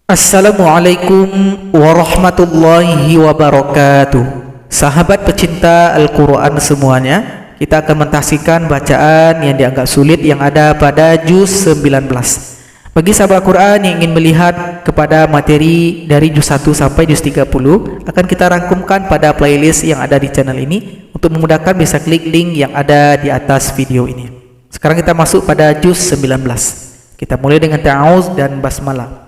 Assalamualaikum warahmatullahi wabarakatuh. Sahabat pecinta Al-Quran semuanya, kita akan mentaksikan bacaan yang dianggap sulit yang ada pada juz 19. Bagi sahabat Al-Quran yang ingin melihat kepada materi dari juz 1 sampai juz 30, akan kita rangkumkan pada playlist yang ada di channel ini. Untuk memudahkan bisa klik link yang ada di atas video ini. Sekarang kita masuk pada juz 19. Kita mulai dengan ta'awuz dan basmalah.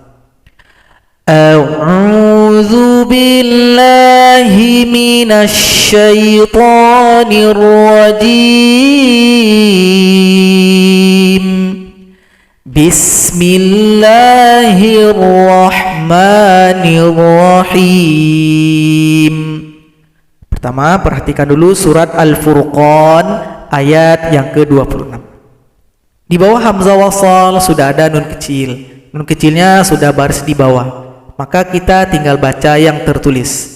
A'udzu billahi minasy syaithanir rajim. Bismillahirrahmanirrahim. Pertama, perhatikan dulu surat Al-Furqan ayat yang ke-26. Di bawah hamzah wasal sudah ada nun kecil. Nun kecilnya sudah baris di bawah. Maka kita tinggal baca yang tertulis.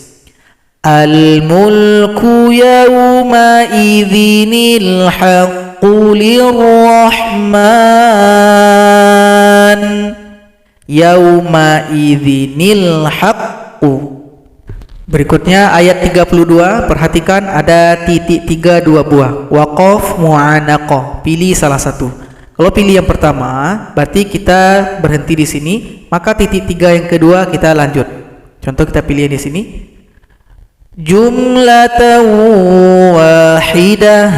Al-mulku yawma idzinil haqqu lirrahman. Yawma idzinil haqqu. Berikutnya ayat 32, perhatikan ada titik 3 dua buah. Waqaf mu'anaqah. Pilih salah satu. Kalau pilih yang pertama, berarti kita berhenti di sini. Maka titik 3 yang kedua kita lanjut. Contoh kita pilih di sini. Jumlatan wahidah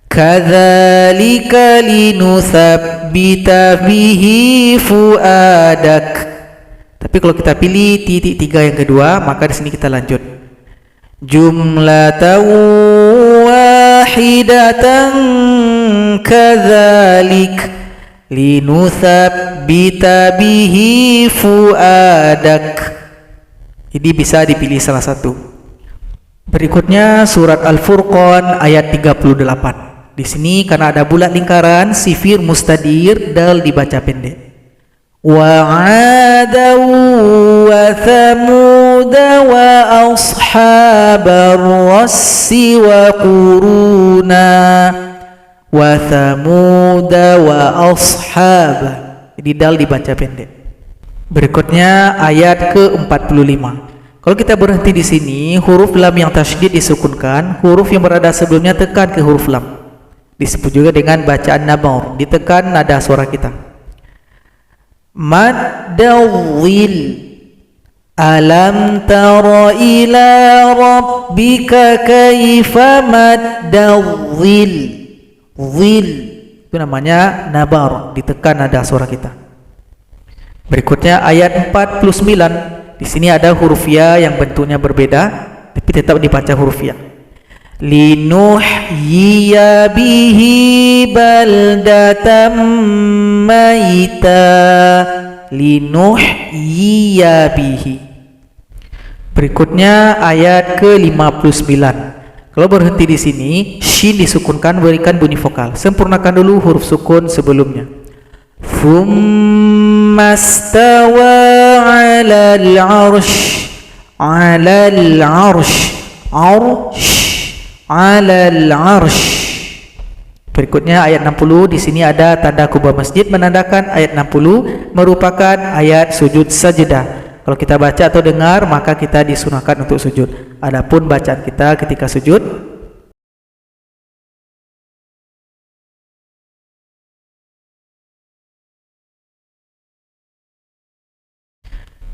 kadzalika linutsabbita bihi fuadak. Tapi kalau kita pilih titik 3 yang kedua, maka di sini kita lanjut. Jumlatan wahidatan kadzalik linutsabbita bihi fuadak. Jadi bisa dipilih salah satu. Berikutnya surat Al-Furqan ayat 38. Di sini karena ada bulat lingkaran, sifir mustadir, dal dibaca pendek. Wa 'adaw wa thamud wa ashabar rassi wa quruna wa thamud wa ashab. Jadi dal dibaca pendek. Berikutnya ayat ke-45. Kalau kita berhenti di sini, huruf lam yang tasydid disukunkan, huruf yang berada sebelumnya tekan ke huruf lam. Disebut juga dengan bacaan nabaur, ditekan nada suara kita. Maddawil. Alam tara ila rabbika kaifa maddawil. Zil itu namanya nabar, ditekan nada suara kita. Berikutnya ayat 49. Di sini ada huruf ya yang bentuknya berbeda, tapi tetap dibaca huruf ya. Linuhyiya bihi baldatan maita. Linuhyiya bihi. Berikutnya ayat ke-59. Kalau berhenti di sini, shin disukunkan, berikan bunyi vokal. Sempurnakan dulu huruf sukun sebelumnya. Thummastawa 'alal 'arsy. 'Alal 'arsy. 'Alal 'arsy. Berikutnya ayat 60. Di sini ada tanda kubah masjid menandakan ayat 60 merupakan ayat sujud sajdah. Kalau kita baca atau dengar, maka kita disunahkan untuk sujud. Adapun bacaan kita ketika sujud,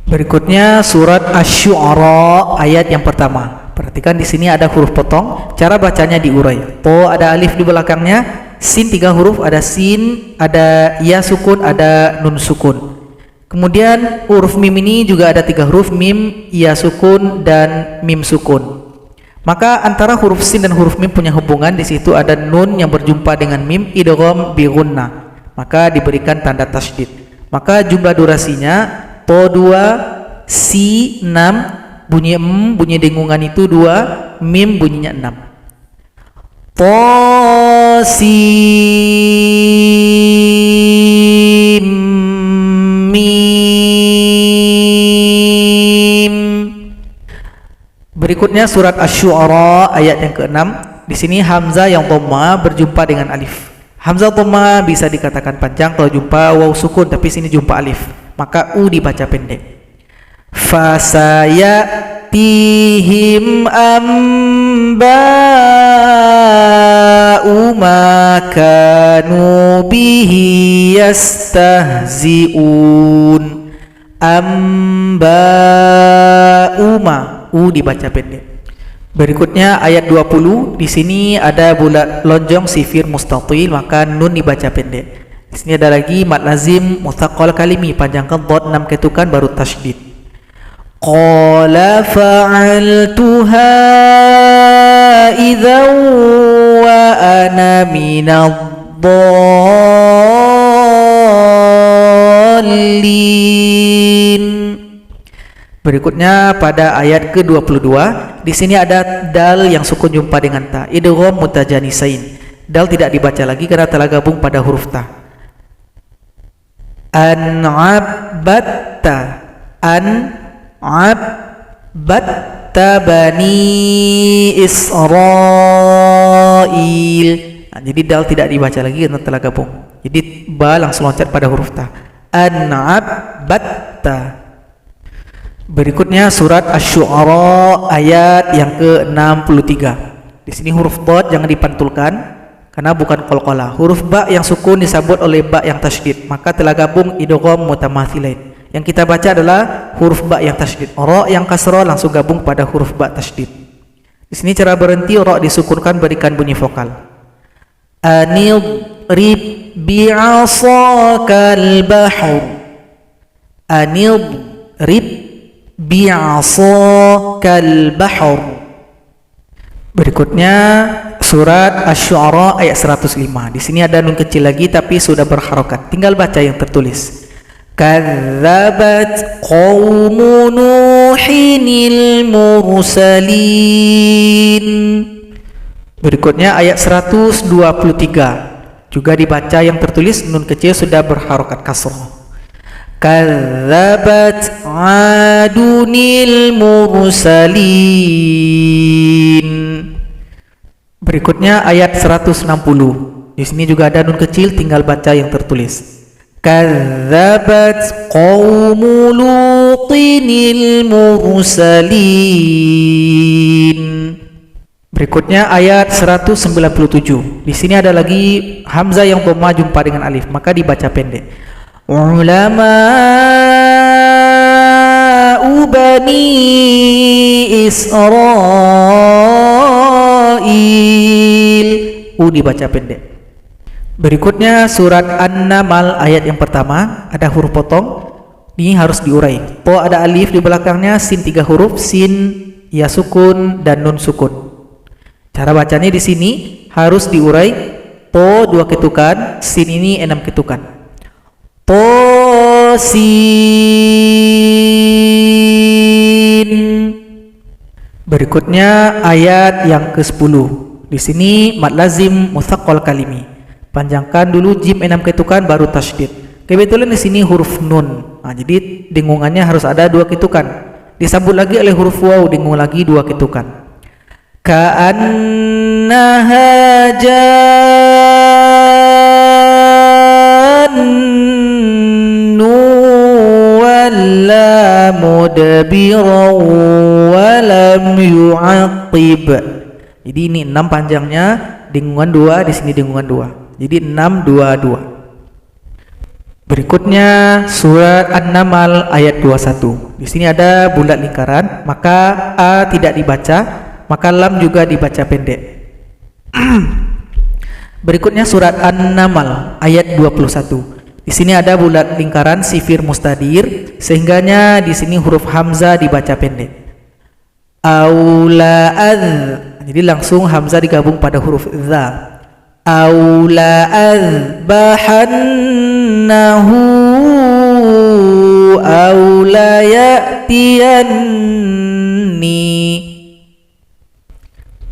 berikutnya surat Asy-Syu'ara ayat yang pertama. Perhatikan di sini ada huruf potong, cara bacanya diurai. To ada alif di belakangnya, sin 3 huruf, ada sin, ada ya sukun, ada nun sukun. Kemudian huruf mim ini juga ada 3 huruf, mim, ya sukun, dan mim sukun. Maka antara huruf sin dan huruf mim punya hubungan. Di situ ada nun yang berjumpa dengan mim, idgham bi gunnah. Maka diberikan tanda tasydid. Maka jumlah durasinya to 2, si 6, bunyi bunyi dengungan itu 2, mim bunyinya 6. To si Berikutnya surat Asy-Syu'ara ayat yang ke-6. Di sini hamzah yang dhamma berjumpa dengan alif. Hamzah dhamma bisa dikatakan panjang kalau jumpa waw sukun, tapi sini jumpa alif. maka u dibaca pendek. Fasayatihim amba'u ma kanu bihi yastahzi'un. Amba'u ma, u dibaca pendek. Berikutnya ayat 20, di sini ada bulat lonjong sifir mustatil, maka nun dibaca pendek. Di sini ada lagi mad lazim mutsaqqal kalimi, panjangkan dhad 6 ketukan baru tasydid. Qala fa'altuha idzan wa ana minadh-dhallin. Berikutnya pada ayat ke-22, di sini ada dal yang sukun jumpa dengan ta, idgham mutajanisain. Dal tidak dibaca lagi karena telah gabung pada huruf ta. An'abbatta, an'abbatta bani Israil. Nah, jadi dal tidak dibaca lagi karena telah gabung. Jadi ba langsung loncat pada huruf ta. An'abbatta. Berikutnya surat Asy-Syu'ara ayat yang ke-63. Di sini huruf dhad jangan dipantulkan karena bukan qalqalah. Huruf ba yang sukun disambut oleh ba yang tasydid, maka telah gabung idgham mutamatsilain. Yang kita baca adalah huruf ba yang tasydid. Ra yang kasrah langsung gabung pada huruf ba tasydid. Di sini cara berhenti, ra disukunkan berikan bunyi vokal. Anidrib bi'asakal bahr. Anidrib bi'asakal bahr. Berikutnya surat Asy-Syu'ara ayat 105. Di sini ada nun kecil lagi tapi sudah berharokat. Tinggal baca yang tertulis. Kadzabat qaumu Nuhinil mursalin. Berikutnya ayat 123. Juga dibaca yang tertulis, nun kecil sudah berharokat kasrah. Kadzabat adunil mursalin. Berikutnya ayat 160. Di sini juga ada nun kecil, tinggal baca yang tertulis. Kadzabat qaumu lutinil mursalin. Berikutnya ayat 197. Di sini ada lagi hamzah yang dhamma jumpa dengan alif, maka dibaca pendek. Ulama'u bani Israil. U dibaca pendek. Berikutnya surat An-Naml ayat yang pertama, ada huruf potong. Ini harus diurai. Po ada alif di belakangnya, sin 3 huruf, sin, ya sukun, dan nun sukun. Cara bacanya di sini harus diurai. To 2 ketukan, sin ini 6 ketukan. Tosin. Berikutnya ayat yang ke-10. Di sini mad lazim mutsaqqal kalimi. Panjangkan dulu jim 6 ketukan baru tasydid. Kebetulan di sini huruf nun. Nah, jadi dengungannya harus ada 2 ketukan. Disambut lagi oleh huruf waw, dengung lagi 2 ketukan. Ka'annaha walla mudbiran walam yu'aqib. Jadi ini 6 panjangnya, dengungan 2, di sini dengungan 2. Jadi 6 2 2. Berikutnya surat An-Naml ayat 21. Di sini ada bulat lingkaran, maka a tidak dibaca, maka lam juga dibaca pendek. Berikutnya surat An-Naml ayat 21. Di sini ada bulat lingkaran sifir mustadir, sehingganya di sini huruf hamzah dibaca pendek. Aula'adz. Jadi langsung hamzah digabung pada huruf dza. Aula'adzbahannahu aulayatiyanni.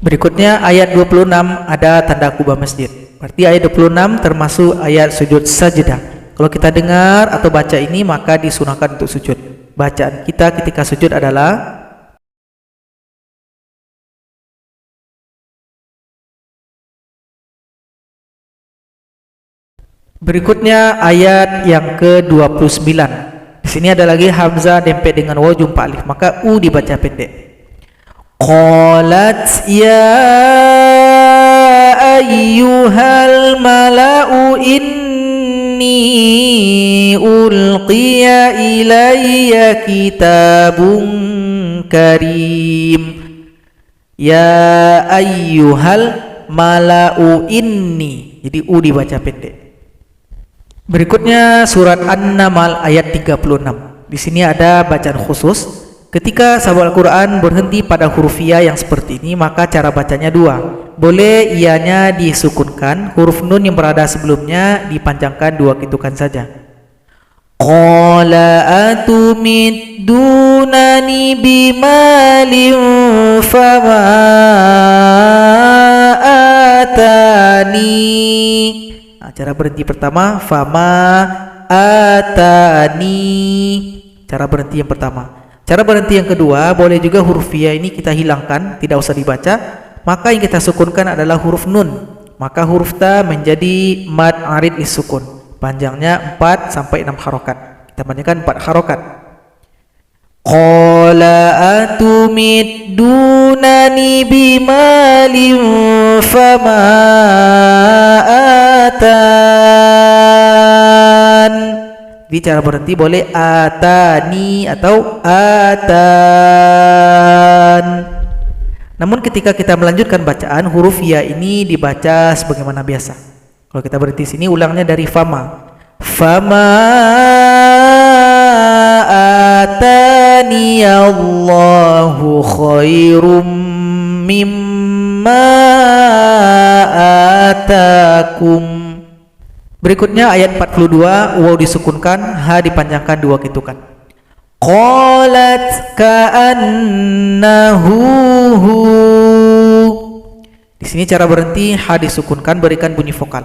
Berikutnya ayat 26 ada tanda kubah masjid. Berarti ayat 26 termasuk ayat sujud sajdah. Kalau kita dengar atau baca ini maka disunahkan untuk sujud. Bacaan kita ketika sujud adalah berikutnya ayat yang ke-29. Di sini ada lagi hamzah dempet dengan waw jumpa alif, maka u dibaca pendek. Qalat ya ayyuhal mala'u inni ulqiya ilayya kitabun karim. Ya ayyuhal mala'u inni, jadi u dibaca pendek. Berikutnya surat An-Naml ayat 36. Di sini ada bacaan khusus. Ketika sahabat Al-Quran berhenti pada huruf ya yang seperti ini, maka cara bacanya dua. Boleh ianya disukunkan, huruf nun yang berada sebelumnya dipanjangkan 2 ketukan saja. Qala atumiddunani bimalin fama atani. Cara berhenti pertama fama atani, cara berhenti yang pertama. Cara berhenti yang kedua, boleh juga huruf ya ini kita hilangkan, tidak usah dibaca, maka yang kita sukunkan adalah huruf nun, maka huruf ta menjadi mad arid disukun, panjangnya 4 sampai 6 harokat. Kita panjangkan 4 harokat. Qala atumiddunani bimalin fama atan. Di cara berhenti boleh atani atau atan. Namun ketika kita melanjutkan bacaan, huruf ya ini dibaca sebagaimana biasa. Kalau kita berhenti sini, ulangnya dari fama. Fama atani Allahu khairum mimma atakum. Berikutnya ayat 42, waw disukunkan, ha dipanjangkan 2 ketukan. Qalat ka'annahu. Di sini cara berhenti, ha disukunkan, berikan bunyi vokal.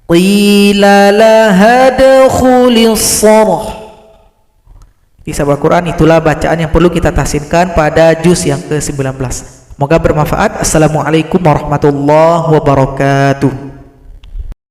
Qila laha dakhulis sarh. Di sahabat Quran, itulah bacaan yang perlu kita tahsinkan pada juz yang ke-19. Semoga bermanfaat. Assalamualaikum warahmatullahi wabarakatuh.